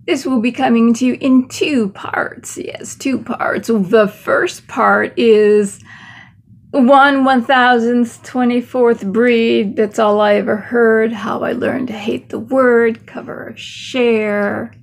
This will be coming to you in 2 parts. Yes, 2 parts. The first part is 1024th breed. That's all I ever heard. How I learned to hate the word. Cover of Cher.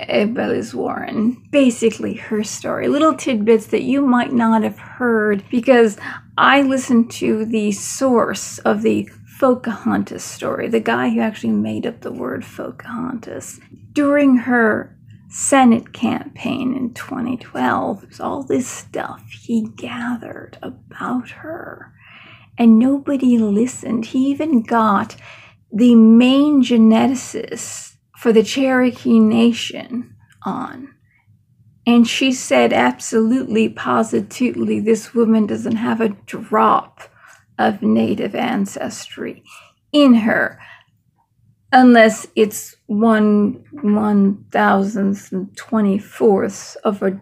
Liz Warren. Basically her story. Little tidbits that you might not have heard because I listened to the source of the FAUX-CA-HONTAS story, the guy who actually made up the word FAUX-CA-HONTAS. During her Senate campaign in 2012, there's all this stuff he gathered about her, and nobody listened. He even got the main geneticist for the Cherokee Nation on, and she said absolutely, positively, this woman doesn't have a drop of Native ancestry in her, unless it's 1/1024th of a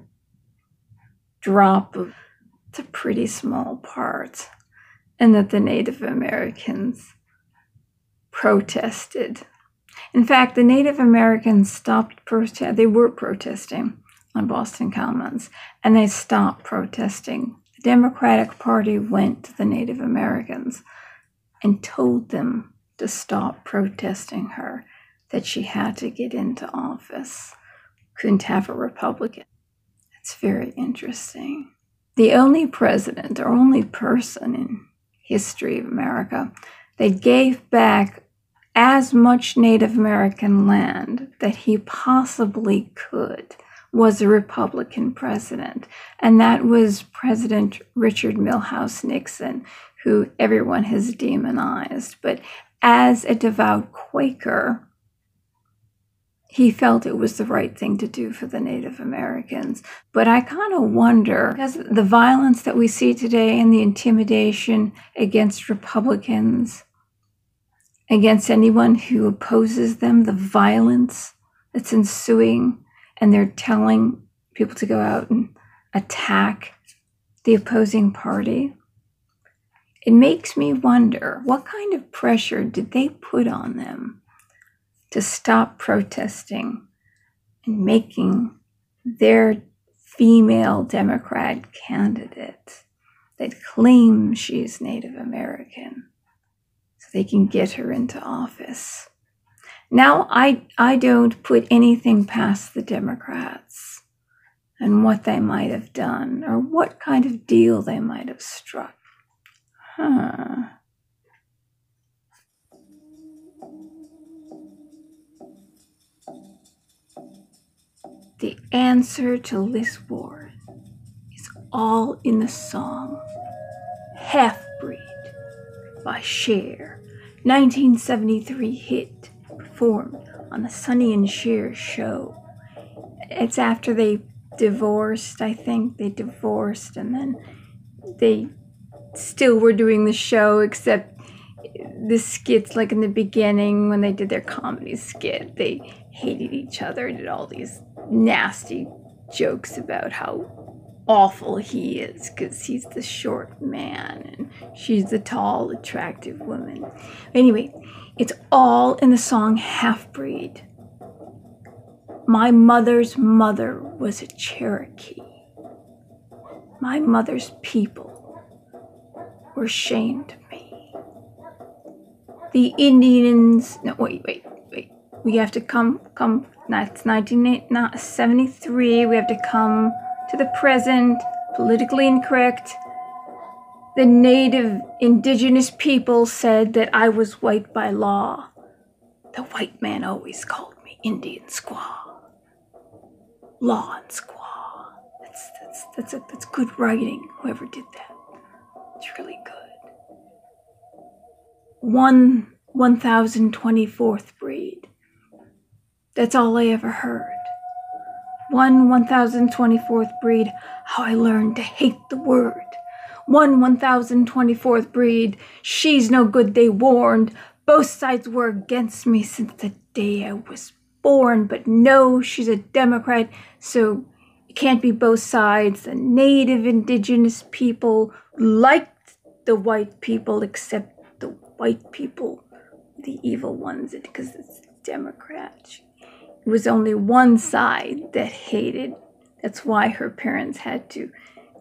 drop of, it's a pretty small part, and that the Native Americans protested. In fact, the Native Americans stopped protesting. They were protesting on Boston Commons, and they stopped protesting. The Democratic Party went to the Native Americans and told them to stop protesting her, that she had to get into office. Couldn't have a Republican. It's very interesting. The only president or only person in history of America that gave back as much Native American land that he possibly could was a Republican president, and that was President Richard Milhous Nixon, who everyone has demonized. But as a devout Quaker, he felt it was the right thing to do for the Native Americans. But I kind of wonder, because the violence that we see today and the intimidation against Republicans, against anyone who opposes them, the violence that's ensuing, and they're telling people to go out and attack the opposing party. It makes me wonder, what kind of pressure did they put on them to stop protesting and making their female Democrat candidate that claims she's Native American so they can get her into office? Now, I don't put anything past the Democrats and what they might have done or what kind of deal they might have struck. The answer to Liz Warren is all in the song Half-Breed by Cher, 1973 hit, performed on the Sonny and Cher show. It's after they divorced, I think. They divorced, and then they still were doing the show, except the skits, like in the beginning when they did their comedy skit, they hated each other, did all these nasty jokes about how awful he is because he's the short man and she's the tall, attractive woman. Anyway, it's all in the song Half-Breed. My mother's mother was a Cherokee. My mother's people were ashamed of me. The Indians, no, wait. We have to come, that's 1973, we have to come to the present, politically incorrect. The native indigenous people said that I was white by law. The white man always called me Indian squaw. Law and squaw. That's good writing, whoever did that. It's really good. 1024th breed. That's all I ever heard. 1024th breed, how I learned to hate the word. 1024th breed, she's no good, they warned. Both sides were against me since the day I was born. But no, she's a Democrat, so it can't be both sides. The native indigenous people liked the white people, except the white people, the evil ones, because it's Democrat. It was only one side that hated. That's why her parents had to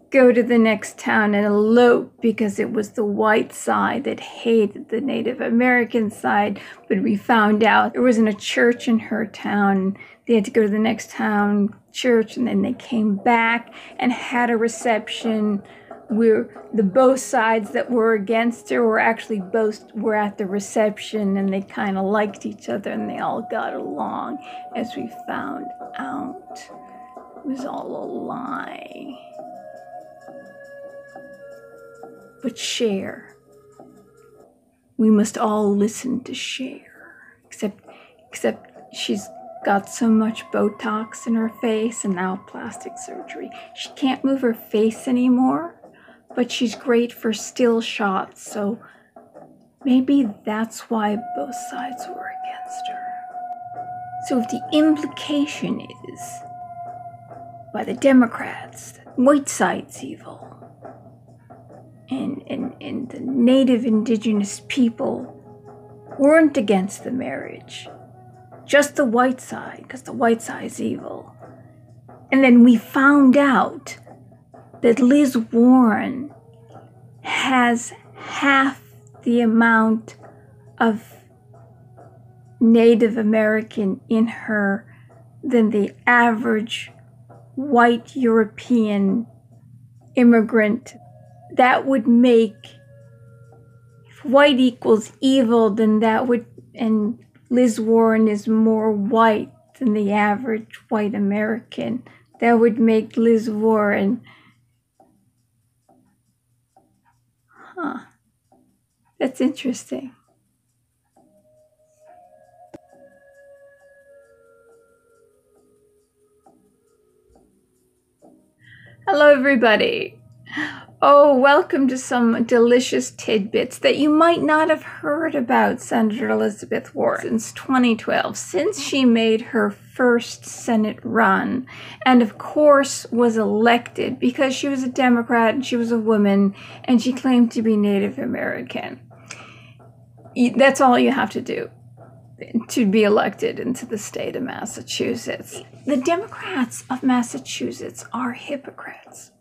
go to the next town and elope, because it was the white side that hated the Native American side. But we found out there wasn't a church in her town. They had to go to the next town church, and then they came back and had a reception where the both sides that were against her were actually both were at the reception, and they kind of liked each other and they all got along, as we found out. It was all a lie. But Cher, we must all listen to Cher, except she's got so much Botox in her face and now plastic surgery. She can't move her face anymore, but she's great for still shots, so maybe that's why both sides were against her. So if the implication is, by the Democrats, that white side's evil, and the native indigenous people weren't against the marriage, just the white side, because the white side's evil. And then we found out that Liz Warren has half the amount of Native American in her than the average white European immigrant. That would make, if white equals evil, then that would, and Liz Warren is more white than the average white American, that would make Liz Warren, that's interesting. Hello, everybody. Oh, welcome to some delicious tidbits that you might not have heard about Senator Elizabeth Warren since 2012, since she made her first Senate run, and of course was elected because she was a Democrat and she was a woman and she claimed to be Native American. That's all you have to do to be elected into the state of Massachusetts. The Democrats of Massachusetts are hypocrites.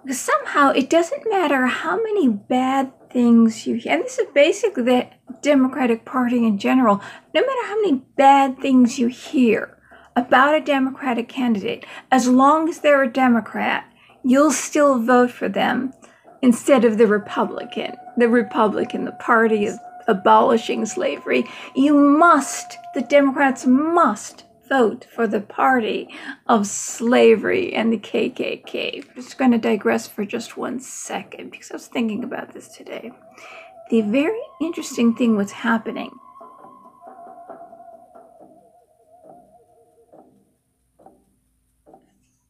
Because somehow it doesn't matter how many bad things you hear, and this is basically the Democratic Party in general, no matter how many bad things you hear about a Democratic candidate, as long as they're a Democrat, you'll still vote for them instead of the Republican. The party is abolishing slavery. The Democrats must vote for the party of slavery and the KKK. I'm just going to digress for just 1 second because I was thinking about this today. The very interesting thing was happening.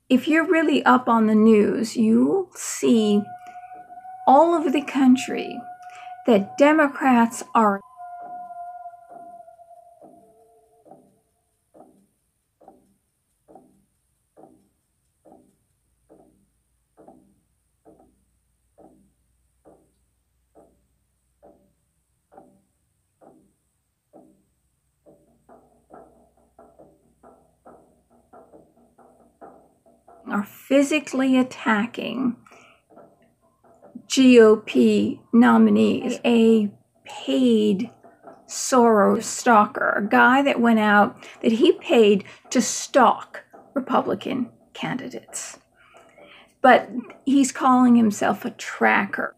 If you're really up on the news, you'll see all over the country that Democrats are physically attacking GOP nominees. A paid Soros stalker, a guy that went out, that he paid to stalk Republican candidates. But he's calling himself a tracker.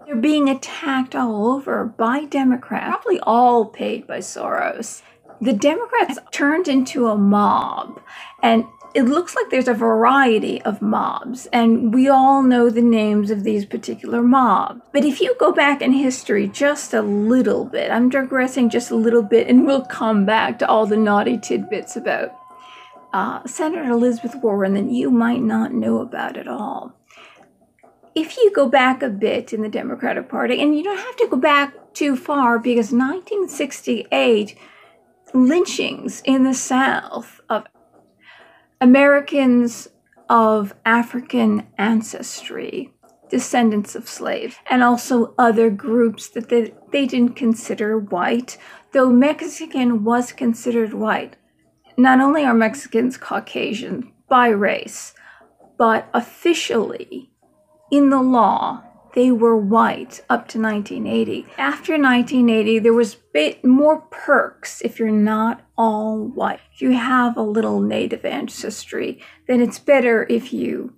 They're being attacked all over by Democrats, probably all paid by Soros. The Democrats turned into a mob, and it looks like there's a variety of mobs, and we all know the names of these particular mobs. But if you go back in history just a little bit, I'm digressing just a little bit, and we'll come back to all the naughty tidbits about Senator Elizabeth Warren that you might not know about at all. If you go back a bit in the Democratic Party, and you don't have to go back too far, because 1968, lynchings in the South of Americans of African ancestry, descendants of slaves, and also other groups that they didn't consider white, though Mexican was considered white. Not only are Mexicans Caucasian by race, but officially in the law, they were white up to 1980. After 1980, there was a bit more perks if you're not all white. If you have a little native ancestry, then it's better if you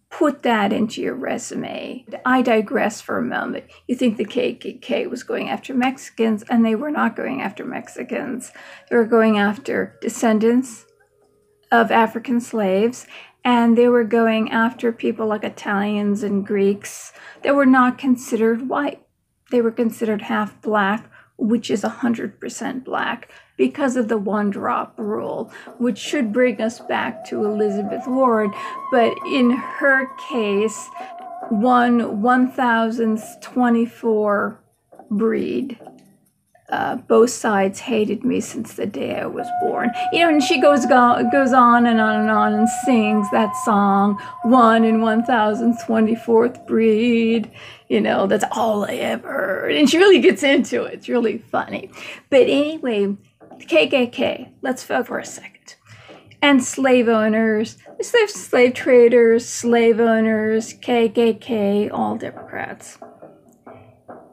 put that into your resume. I digress for a moment. You think the KKK was going after Mexicans, and they were not going after Mexicans. They were going after descendants of African slaves, and they were going after people like Italians and Greeks that were not considered white. They were considered half black, which is 100% black, because of the one-drop rule, which should bring us back to Elizabeth Warren. But in her case, 1024 breed. Both sides hated me since the day I was born. You know, and she goes on and on and on and sings that song, 1 in 1024th breed. You know, that's all I ever heard. And she really gets into it. It's really funny. But anyway, the KKK, let's focus for a second. And slave owners, slave traders, slave owners, KKK, all Democrats.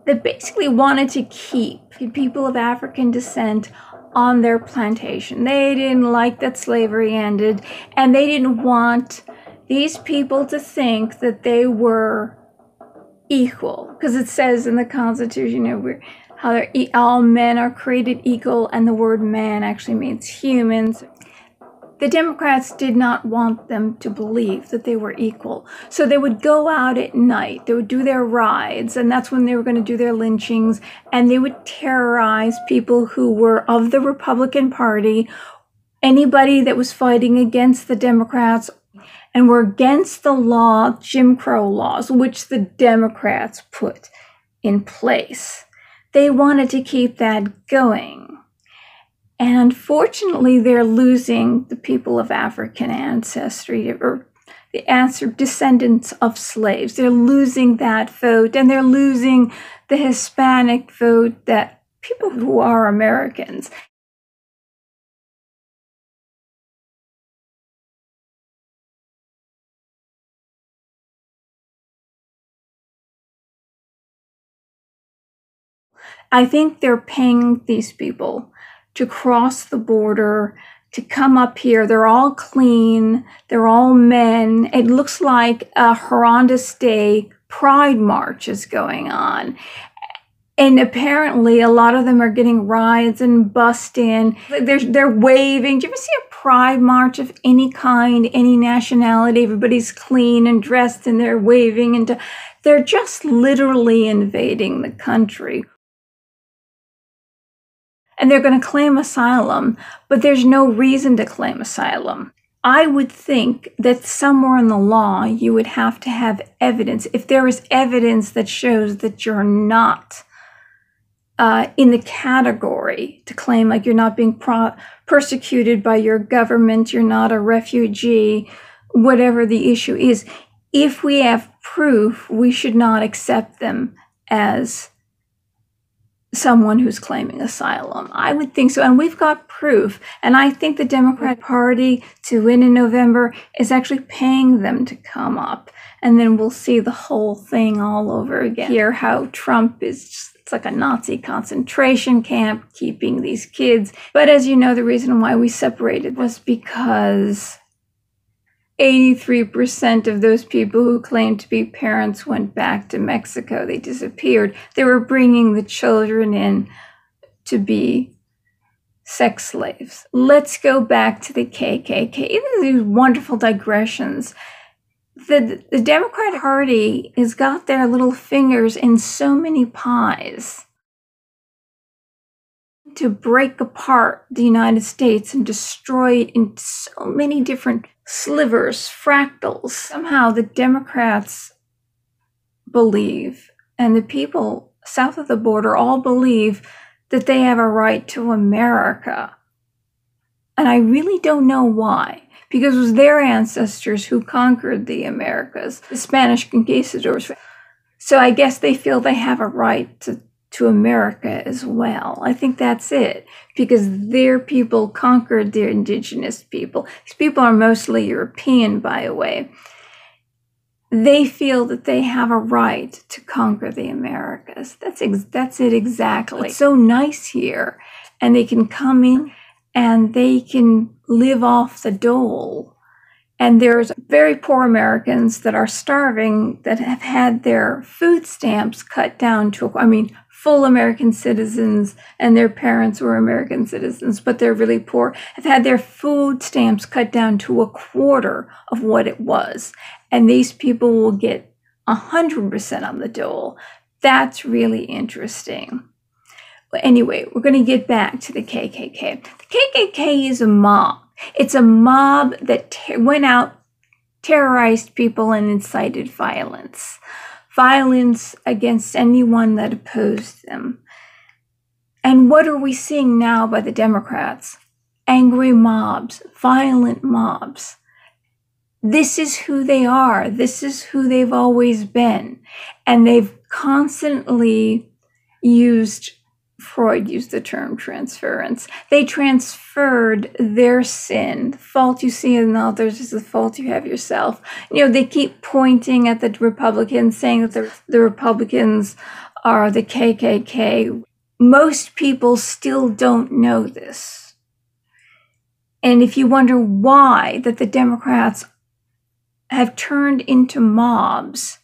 They basically wanted to keep people of African descent on their plantation. They didn't like that slavery ended, and they didn't want these people to think that they were equal, because it says in the Constitution, you know, how all men are created equal, and the word man actually means humans. The Democrats did not want them to believe that they were equal. So they would go out at night, they would do their rides, and that's when they were going to do their lynchings, and they would terrorize people who were of the Republican Party, anybody that was fighting against the Democrats and were against the law, Jim Crow laws, which the Democrats put in place. They wanted to keep that going. And unfortunately, they're losing the people of African ancestry, or the descendants of slaves. They're losing that vote, and they're losing the Hispanic vote, that people who are Americans. I think they're paying these people to cross the border, to come up here. They're all clean. They're all men. It looks like a Horrendous Day Pride March is going on. And apparently a lot of them are getting rides and bussed in. They're waving. Do you ever see a Pride March of any kind, any nationality? Everybody's clean and dressed, and they're waving. And they're just literally invading the country. And they're going to claim asylum, but there's no reason to claim asylum. I would think that somewhere in the law, you would have to have evidence. If there is evidence that shows that you're not in the category to claim, like you're not being persecuted by your government, you're not a refugee, whatever the issue is, if we have proof, we should not accept them as someone who's claiming asylum. I would think so. And we've got proof. And I think the Democratic Party, to win in November, is actually paying them to come up. And then we'll see the whole thing all over again. Hear how Trump is just, it's like a Nazi concentration camp, keeping these kids. But as you know, the reason why we separated was because 83% of those people who claimed to be parents went back to Mexico. They disappeared. They were bringing the children in to be sex slaves. Let's go back to the KKK. Even these wonderful digressions. The Democratic Party has got their little fingers in so many pies to break apart the United States and destroy it into so many different slivers, fractals. Somehow the Democrats believe, and the people south of the border all believe, that they have a right to America. And I really don't know why, because it was their ancestors who conquered the Americas, the Spanish conquistadors. So I guess they feel they have a right to America as well. I think that's it, because their people conquered their indigenous people. These people are mostly European, by the way. They feel that they have a right to conquer the Americas. That's it exactly. It's so nice here, and they can come in and they can live off the dole. And there's very poor Americans that are starving that have had their food stamps cut down to, full American citizens, and their parents were American citizens, but they're really poor, have had their food stamps cut down to a quarter of what it was. And these people will get 100% on the dole. That's really interesting. But anyway, we're going to get back to the KKK. The KKK is a mob. It's a mob that went out, terrorized people, and incited violence. Violence against anyone that opposed them. And what are we seeing now by the Democrats? Angry mobs, violent mobs. This is who they are. This is who they've always been. And they've constantly used, Freud used the term transference. They transferred their sin. The fault you see in others is the fault you have yourself. They keep pointing at the Republicans, saying that the Republicans are the KKK. Most people still don't know this. And if you wonder why that the Democrats have turned into mobs,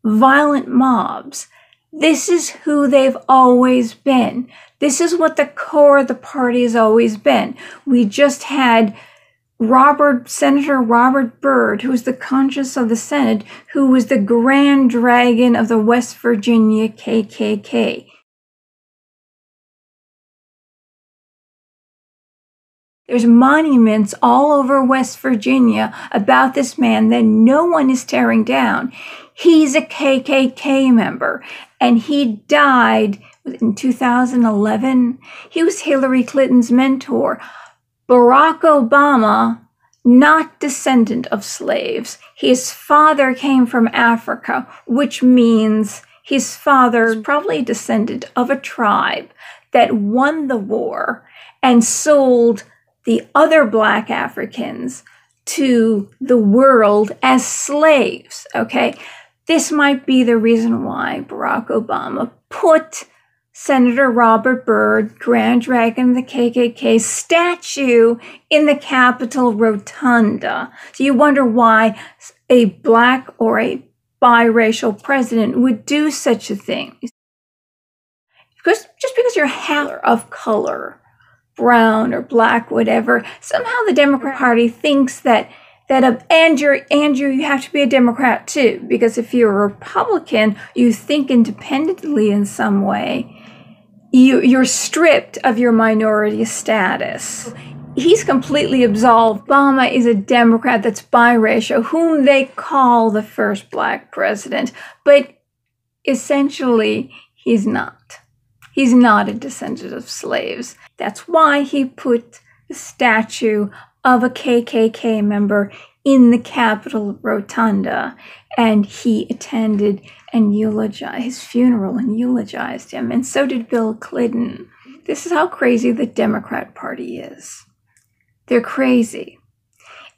violent mobs, this is who they've always been. This is what the core of the party has always been. We just had Senator Robert Byrd, who was the conscience of the Senate, who was the grand dragon of the West Virginia KKK. There's monuments all over West Virginia about this man that no one is tearing down. He's a KKK member, and he died in 2011. He was Hillary Clinton's mentor. Barack Obama, not descendant of slaves. His father came from Africa, which means his father is probably a descendant of a tribe that won the war and sold the other Black Africans to the world as slaves, okay? This might be the reason why Barack Obama put Senator Robert Byrd, Grand Dragon of the KKK, statue in the Capitol Rotunda. So you wonder why a Black or a biracial president would do such a thing. Just because you're of color, brown or black, whatever, somehow the Democrat Party thinks that Andrew, you have to be a Democrat too, because if you're a Republican, you think independently in some way, you're stripped of your minority status. He's completely absolved. Obama is a Democrat that's biracial, whom they call the first Black president, but essentially he's not. He's not a descendant of slaves. That's why he put the statue of a KKK member in the Capitol Rotunda, and he attended and eulogized his funeral and eulogized him, and so did Bill Clinton. This is how crazy the Democrat Party is. They're crazy.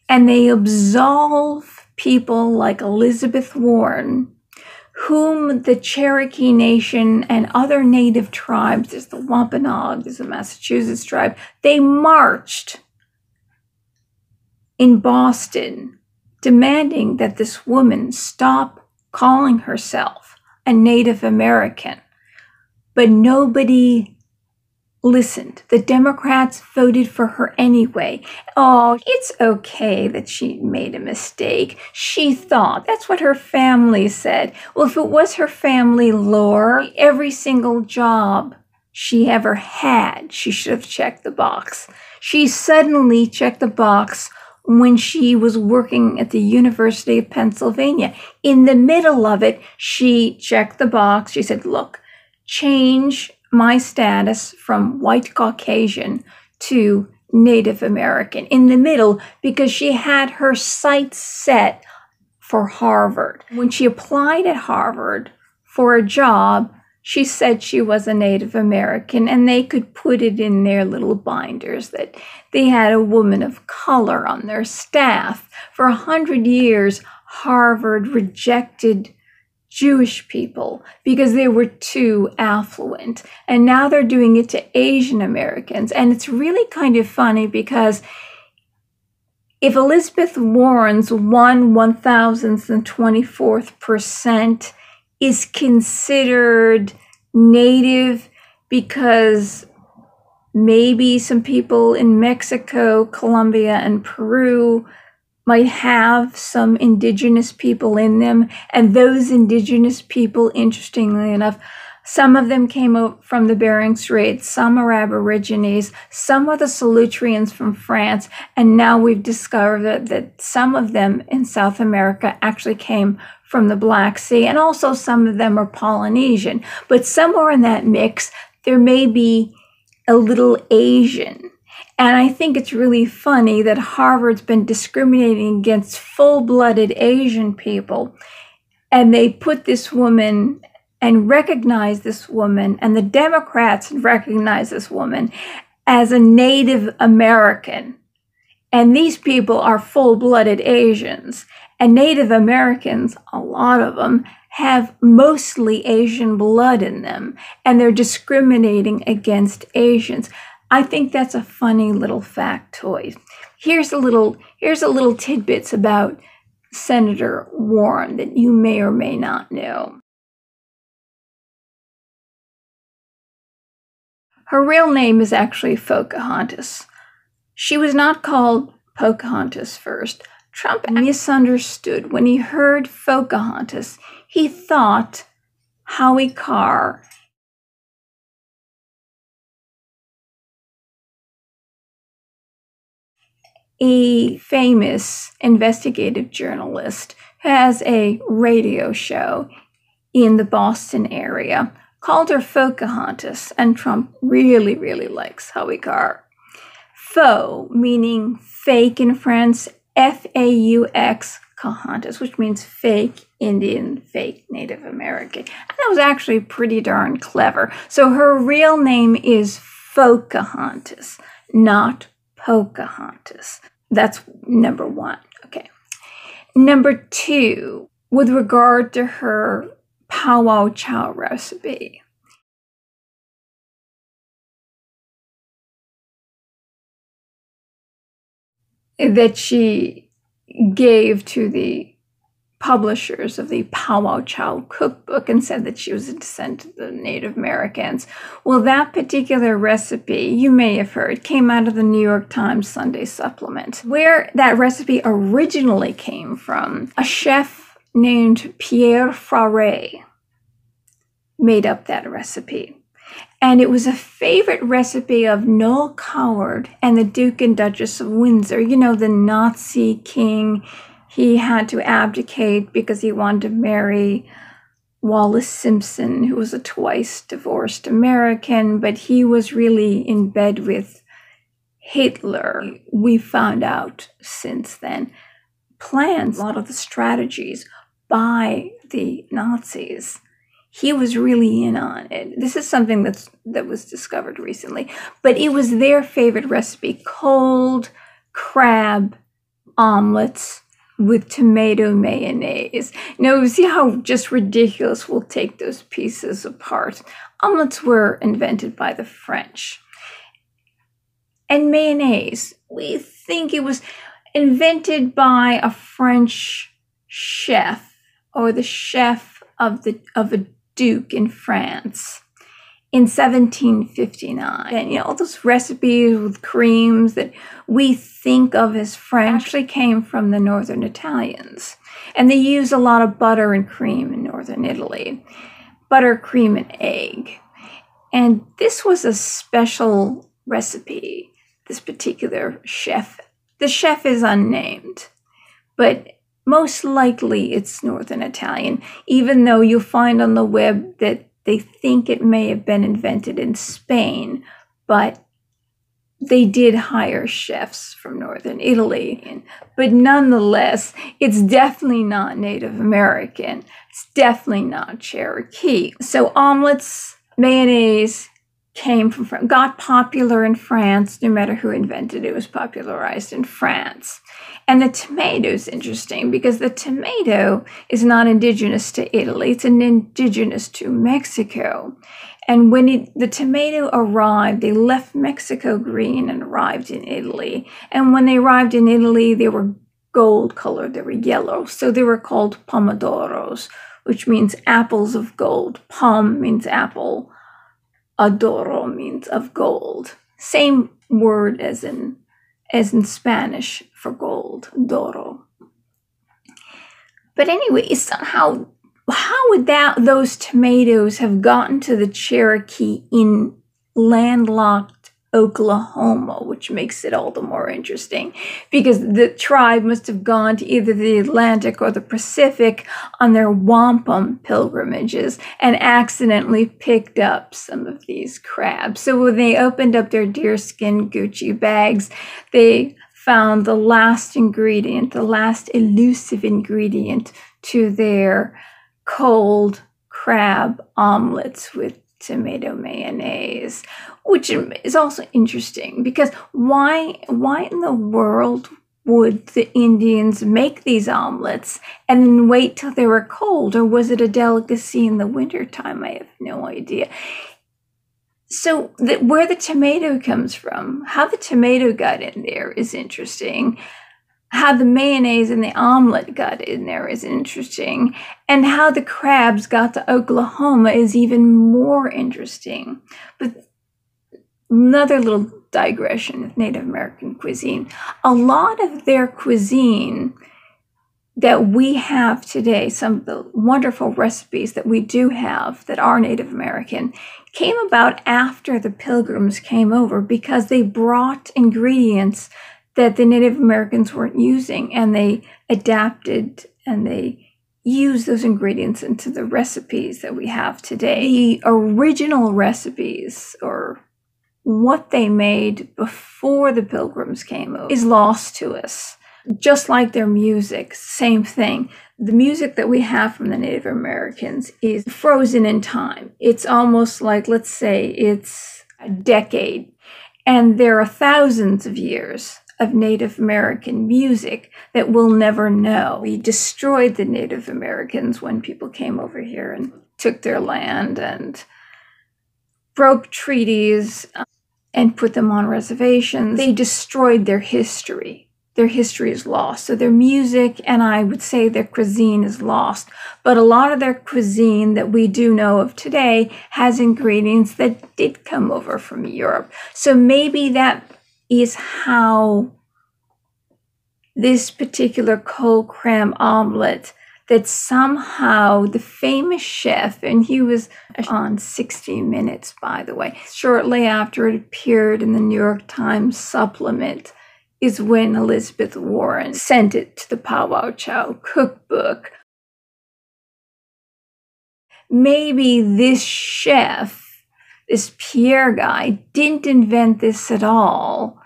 And they absolve people like Elizabeth Warren, whom the Cherokee Nation and other native tribes, there's the Wampanoag, there's the Massachusetts tribe, they marched in Boston demanding that this woman stop calling herself a Native American. But nobody listened. The Democrats voted for her anyway. Oh, it's okay that she made a mistake. She thought. That's what her family said. Well, if it was her family lore, every single job she ever had, she should have checked the box. She suddenly checked the box when she was working at the University of Pennsylvania. In the middle of it, she checked the box. She said, look, change my status from white Caucasian to Native American in the middle, because she had her sights set for Harvard. When she applied at Harvard for a job, she said she was a Native American, and they could put it in their little binders that they had a woman of color on their staff. For 100 years, Harvard rejected Jewish people because they were too affluent. And now they're doing it to Asian Americans. And it's really kind of funny because if Elizabeth Warren's 1/1024th percent is considered Native because maybe some people in Mexico, Colombia, and Peru might have some indigenous people in them. And those indigenous people, interestingly enough, some of them came from the Bering Straits, some are Aborigines, some are the Solutreans from France, and now we've discovered that some of them in South America actually came from the Black Sea, and also some of them are Polynesian. But somewhere in that mix, there may be a little Asian. And I think it's really funny that Harvard's been discriminating against full-blooded Asian people, and they put this woman and recognize this woman, and the Democrats recognize this woman as a Native American. And these people are full-blooded Asians. And Native Americans, a lot of them, have mostly Asian blood in them, and they're discriminating against Asians. I think that's a funny little factoid. Here's a little tidbits about Senator Warren that you may or may not know. Her real name is actually FAUX-CA-HONTAS. She was not called Pocahontas first. Trump misunderstood. When he heard FAUX-CA-HONTAS, he thought Howie Carr, a famous investigative journalist, has a radio show in the Boston area, called her FAUX-CA-HONTAS, and Trump really, really likes Howie Carr. Faux, meaning fake in French, FAUX-CA-HONTAS, which means fake Indian, fake Native American. And that was actually pretty darn clever. So her real name is FAUX-CA-HONTAS, not Pocahontas. That's number one. Okay. Number two, with regard to her powwow chow recipe. That she gave to the publishers of the Powwow Chow cookbook and said that she was a descendant of the Native Americans. Well, that particular recipe, you may have heard, came out of the New York Times Sunday Supplement. Where that recipe originally came from, a chef named Pierre Frare made up that recipe. And it was a favorite recipe of Noel Coward and the Duke and Duchess of Windsor. You know, the Nazi king. He had to abdicate because he wanted to marry Wallis Simpson, who was a twice divorced American, but he was really in bed with Hitler. We found out since then plans, a lot of the strategies by the Nazis. He was really in on it. This is something that was discovered recently. But it was their favorite recipe, cold crab omelets with tomato mayonnaise. Now, see how just ridiculous we'll take those pieces apart. Omelets were invented by the French. And mayonnaise, we think it was invented by a French chef, or the chef of a duke in France in 1759. And all those recipes with creams that we think of as French actually came from the northern Italians. And they use a lot of butter and cream in northern Italy. Butter, cream, and egg. And this was a special recipe, this particular chef. The chef is unnamed, but most likely it's northern Italian, even though you'll find on the web that they think it may have been invented in Spain, but they did hire chefs from northern Italy. But nonetheless, it's definitely not Native American. It's definitely not Cherokee. So omelets, mayonnaise got popular in France. No matter who invented it, it was popularized in France. And the tomato is interesting because the tomato is not indigenous to Italy. It's indigenous to Mexico. And when the tomato arrived, they left Mexico green and arrived in Italy. And when they arrived in Italy, they were gold colored. They were yellow. So they were called pomodoros, which means apples of gold. Pom means apple. Adoro means of gold. Same word as in Spanish for gold, doro. But anyway, somehow, how would those tomatoes have gotten to the Cherokee in landlocked Oklahoma, which makes it all the more interesting, because the tribe must have gone to either the Atlantic or the Pacific on their wampum pilgrimages and accidentally picked up some of these crabs. So when they opened up their deerskin Gucci bags, they found the last ingredient, the last elusive ingredient to their cold crab omelets with tomato mayonnaise, which is also interesting because why in the world would the Indians make these omelets and then wait till they were cold? Or was it a delicacy in the wintertime? I have no idea. So where the tomato comes from, how the tomato got in there is interesting. How the mayonnaise and the omelet got in there is interesting. And how the crabs got to Oklahoma is even more interesting. But another little digression of Native American cuisine. A lot of their cuisine that we have today, some of the wonderful recipes that we do have that are Native American, came about after the Pilgrims came over because they brought ingredients that the Native Americans weren't using, and they adapted and they used those ingredients into the recipes that we have today. The original recipes, or what they made before the Pilgrims came over, is lost to us. Just like their music, same thing. The music that we have from the Native Americans is frozen in time. It's almost like, let's say, it's a decade, and there are thousands of years of Native American music that we'll never know. We destroyed the Native Americans when people came over here and took their land and broke treaties and put them on reservations. They destroyed their history. Their history is lost. So their music, and I would say their cuisine, is lost. But a lot of their cuisine that we do know of today has ingredients that did come over from Europe. So maybe that is how this particular cold crab omelet, that somehow the famous chef, and he was on 60 Minutes, by the way, shortly after it appeared in the New York Times supplement, is when Elizabeth Warren sent it to the Powwow Chow cookbook. Maybe this chef, this Pierre guy, didn't invent this at all.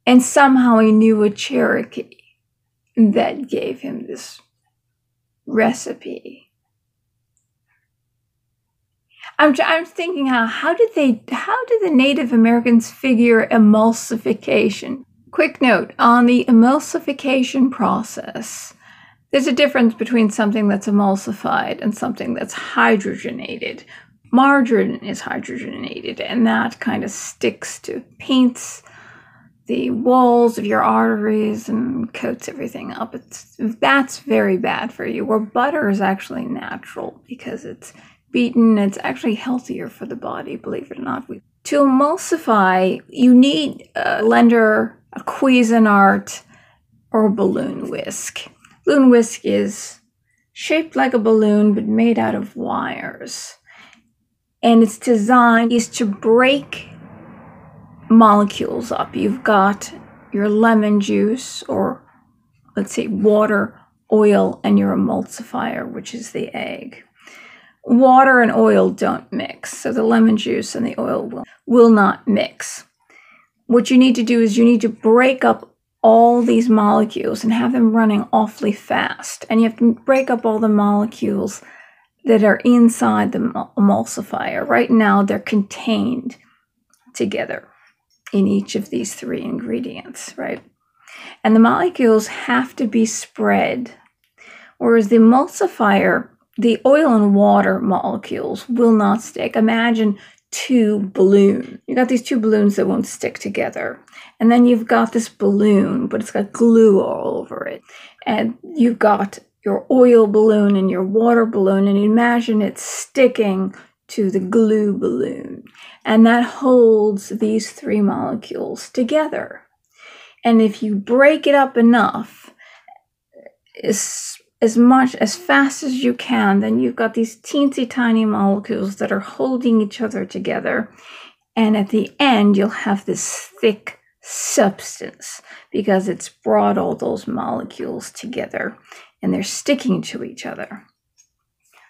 And somehow he knew a Cherokee that gave him this recipe. I'm thinking, how did the Native Americans figure emulsification? Quick note on the emulsification process. There's a difference between something that's emulsified and something that's hydrogenated. Margarine is hydrogenated, and that kind of sticks to paints the walls of your arteries and coats everything up. That's very bad for you. Where butter is actually natural because it's beaten. It's actually healthier for the body, believe it or not. To emulsify, you need a blender, a Cuisinart, or a balloon whisk. Balloon whisk is shaped like a balloon but made out of wires. And its design is to break molecules up. You've got your lemon juice, or let's say water, oil, and your emulsifier, which is the egg. Water and oil don't mix, so the lemon juice and the oil will not mix. What you need to do is you need to break up all these molecules and have them running awfully fast. And you have to break up all the molecules that are inside the emulsifier. Right now, they're contained together in each of these three ingredients, right? And the molecules have to be spread, whereas the emulsifier, the oil and water molecules will not stick. Imagine two balloons. You got these two balloons that won't stick together. And then you've got this balloon, but it's got glue all over it. And you've got your oil balloon and your water balloon, and imagine it sticking to the glue balloon. And that holds these three molecules together. And if you break it up enough, as fast as you can, then you've got these teensy tiny molecules that are holding each other together. And at the end, you'll have this thick substance because it's brought all those molecules together and they're sticking to each other.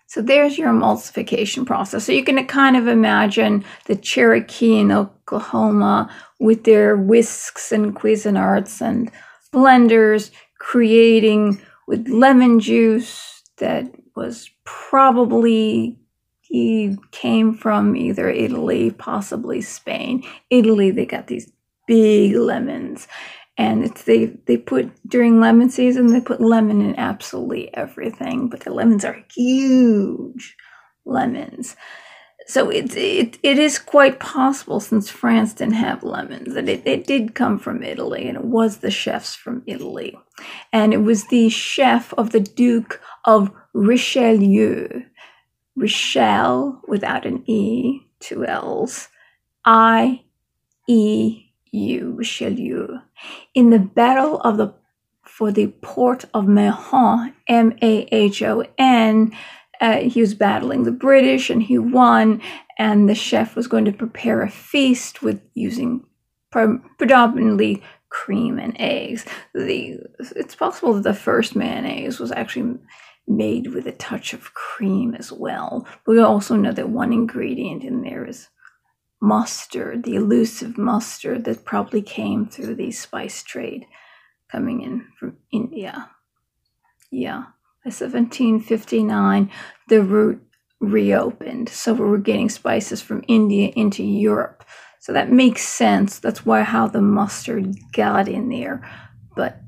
So there's your emulsification process. So you can kind of imagine the Cherokee in Oklahoma with their whisks and Cuisinarts and blenders creating with lemon juice that was probably came from either Italy, possibly Spain. Italy, they got these big lemons. And they put, during lemon season, they put lemon in absolutely everything. But the lemons are huge lemons. So it is quite possible, since France didn't have lemons, that it did come from Italy, and it was the chefs from Italy. And it was the chef of the Duke of Richelieu. Richel, without an E, two L's, I-E-U, Richelieu. In the battle for the port of Mahon, M-A-H-O-N, he was battling the British and he won, and the chef was going to prepare a feast with using predominantly cream and eggs. It's possible that the first mayonnaise was actually made with a touch of cream as well. But we also know that one ingredient in there is mustard, the elusive mustard that probably came through the spice trade coming in from India. Yeah. By 1759, the route reopened. So we were getting spices from India into Europe. So that makes sense. That's how the mustard got in there. But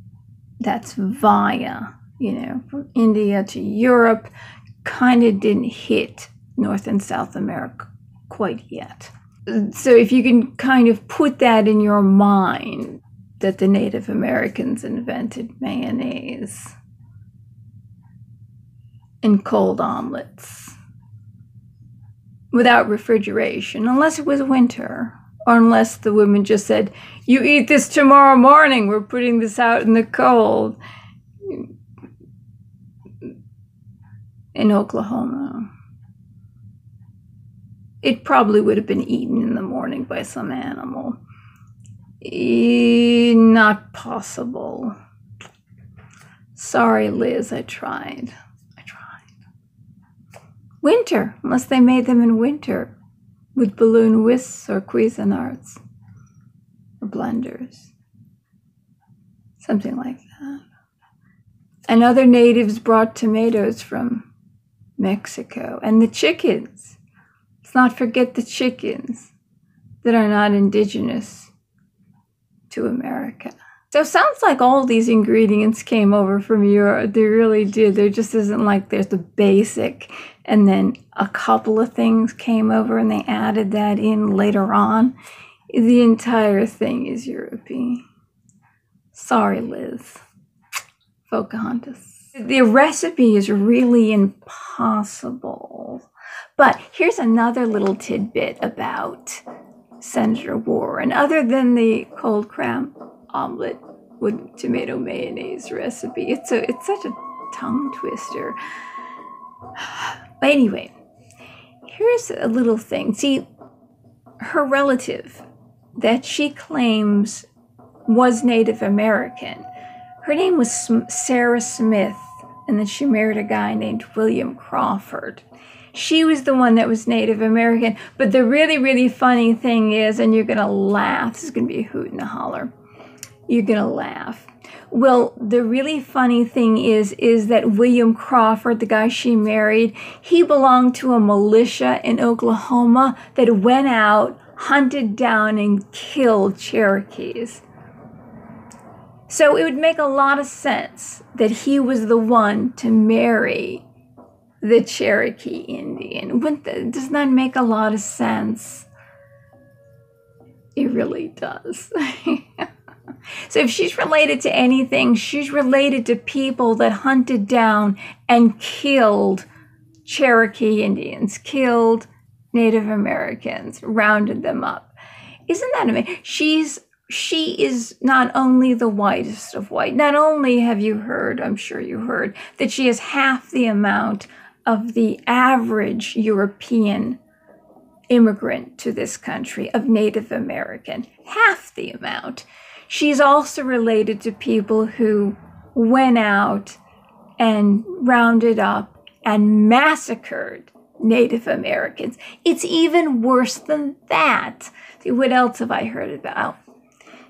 that's via, from India to Europe, kind of didn't hit North and South America quite yet. So if you can kind of put that in your mind, that the Native Americans invented mayonnaise and cold omelets without refrigeration, unless it was winter, or unless the women just said, "You eat this tomorrow morning, we're putting this out in the cold." In Oklahoma, it probably would have been eaten in the morning by some animal. Not possible. Sorry, Liz, I tried. Winter, unless they made them in winter with balloon whisks or Cuisinarts or blenders. Something like that. And other natives brought tomatoes from Mexico. And the chickens. Let's not forget the chickens that are not indigenous to America. So it sounds like all these ingredients came over from Europe. They really did. There just isn't like there's the basic and then a couple of things came over and they added that in later on. The entire thing is European. Sorry, Liz. FAUX-CA-HONTAS. The recipe is really impossible. But here's another little tidbit about Senator Warren. Other than the cold cram omelet with tomato mayonnaise recipe, it's such a tongue twister. But anyway, here's a little thing. See, her relative that she claims was Native American, her name was Sarah Smith, and then she married a guy named William Crawford. She was the one that was Native American. But the really, really funny thing is, and you're going to laugh, this is going to be a hoot and a holler. You're going to laugh. Well, the really funny thing is that William Crawford, the guy she married, he belonged to a militia in Oklahoma that went out, hunted down, and killed Cherokees. So it would make a lot of sense that he was the one to marry the Cherokee Indian. Does that make a lot of sense? It really does. So if she's related to anything, she's related to people that hunted down and killed Cherokee Indians, killed Native Americans, rounded them up. Isn't that amazing? She is not only the whitest of white. Not only have you heard, I'm sure you heard, that she is half the amount of the average European immigrant to this country of Native American. Half the amount. She's also related to people who went out and rounded up and massacred Native Americans. It's even worse than that. See, what else have I heard about?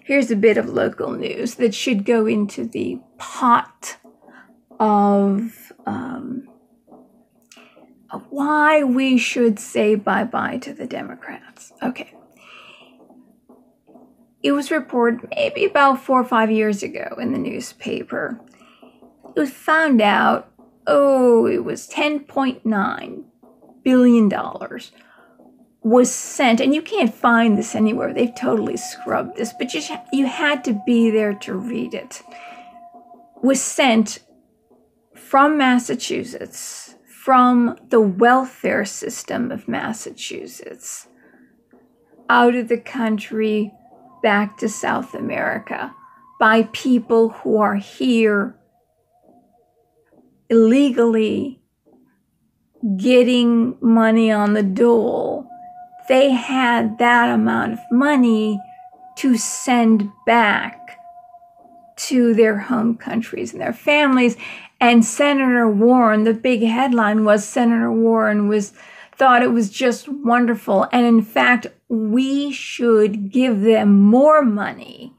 Here's a bit of local news that should go into the pot of why we should say bye-bye to the Democrats. Okay. It was reported maybe about 4 or 5 years ago in the newspaper. It was found out, it was $10.9 billion was sent, and you can't find this anywhere. They've totally scrubbed this, but you had to be there to read it. Was sent from Massachusetts, from the welfare system of Massachusetts, out of the country back to South America by people who are here illegally getting money on the dole. They had that amount of money to send back to their home countries and their families. And Senator Warren, the big headline was Senator Warren thought it was just wonderful. And in fact, we should give them more money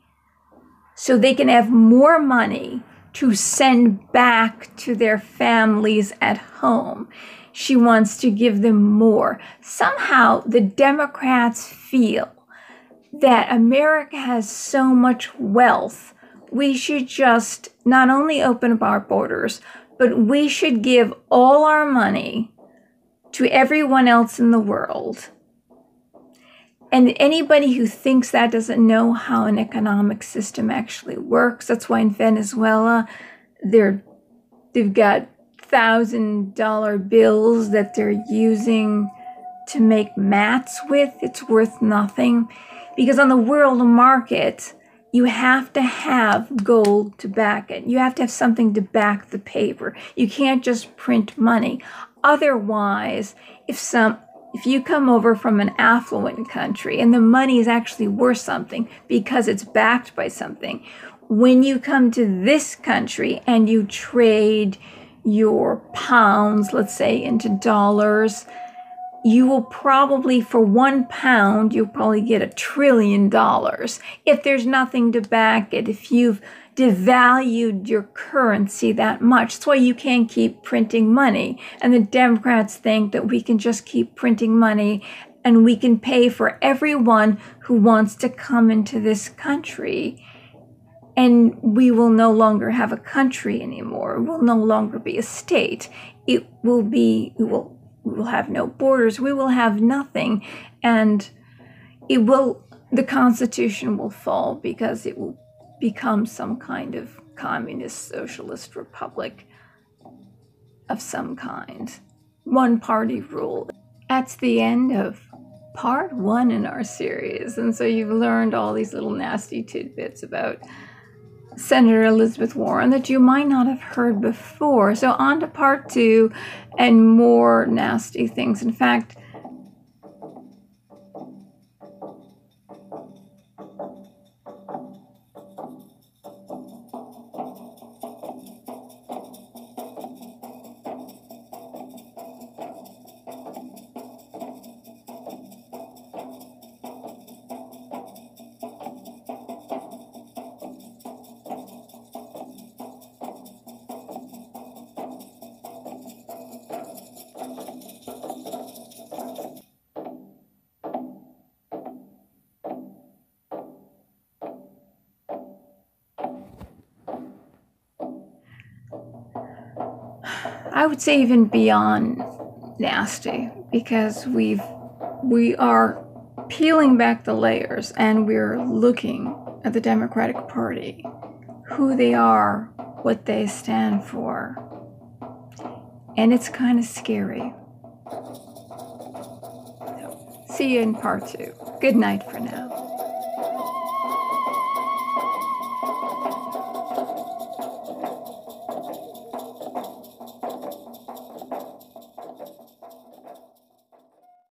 so they can have more money to send back to their families at home. She wants to give them more. Somehow the Democrats feel that America has so much wealth, we should just not only open up our borders, but we should give all our money to everyone else in the world. And anybody who thinks that doesn't know how an economic system actually works. That's why in Venezuela, they've got $1,000 bills that they're using to make mats with. It's worth nothing. Because on the world market, you have to have gold to back it. You have to have something to back the paper. You can't just print money. Otherwise, if you come over from an affluent country and the money is actually worth something because it's backed by something, when you come to this country and you trade your pounds, let's say, into dollars, you will probably, for £1, you'll probably get $1 trillion. If there's nothing to back it, if you've devalued your currency that much. That's why you can't keep printing money. And the Democrats think that we can just keep printing money and we can pay for everyone who wants to come into this country. And we will no longer have a country anymore. It will no longer be a state. We will have no borders. We will have nothing. And it will the Constitution will fall because it will become some kind of communist socialist republic of some kind. One-party rule. That's the end of part 1 in our series. And so you've learned all these little nasty tidbits about Senator Elizabeth Warren that you might not have heard before. So on to part 2 and more nasty things. In fact, I would say even beyond nasty, because we are peeling back the layers and we're looking at the Democratic Party, who they are, what they stand for, and it's kind of scary. See you in part 2. Good night for now.